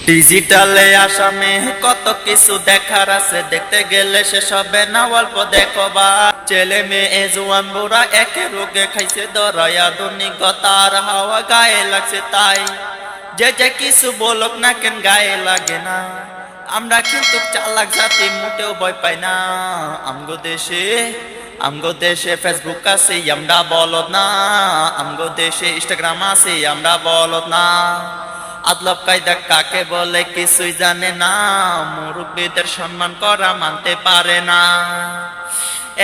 ডিজিটালে আসামে কত কিছু দেখার আছে, দেখতে গেলে শেষ হবে না, অল্প দেখবা। ছেলে মেয়ে জোয়ান বুড়া একে রোগে খাইছে ধরায়, আধুনিকতার হাওয়া গায়ে লাগছে তাই। যে যে কিছু বলক না কেন গায়ে লাগে না, আমরা কিন্তু চালাক জাতি মোটেও ভয় পাই না। আমগো দেশে ফেসবুক আছে আমরা বলদ না, আমগো দেশে ইনস্টাগ্রাম আছে আমরা বলদ না। আদলব কায়দা কাকে বলে কিছুই জানে না, মুরব্বীদের সম্মান করা মানতে পারে না।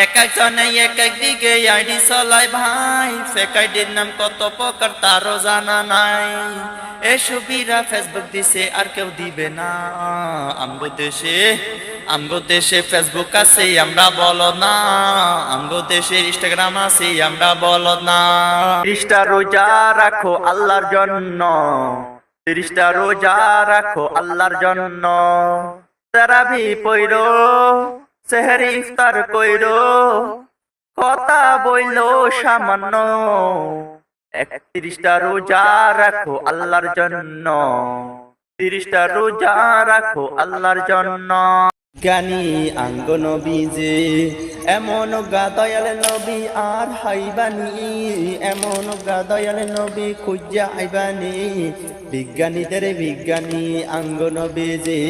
এক একজনে এক এক দিকে আইডি চলাই ভাই, ফেক আইডির নাম কত প্রকার তারও জানা নাই। এসবিরা ফেসবুক দিছে আর কেউ দিবে না। আমগো দেশে ফেসবুক আছে আমরা বলদ না, আমগো দেশে ইনস্টাগ্রাম আছে আমরা বলদ না। 30টা রোজা রাখো আল্লাহর জন্য, 30টা রোজা রাখো আল্লাহর জন্য। তারাবি পইরো, সেহরি ইফতার কইরো, কথা বইলো সামান্য। 31টা রোজা রাখো আল্লাহর জন্য, 30টা রোজা রাখো আল্লাহর জন্য। জ্ঞানী আঙ্গ নবী যে এমন গা দয়াল নবী আর হাইবানি, এমন গা দয়াল নবী খুঁজা আইবানি। বিজ্ঞানীদের বিজ্ঞানী আঙ্গ নবী যে।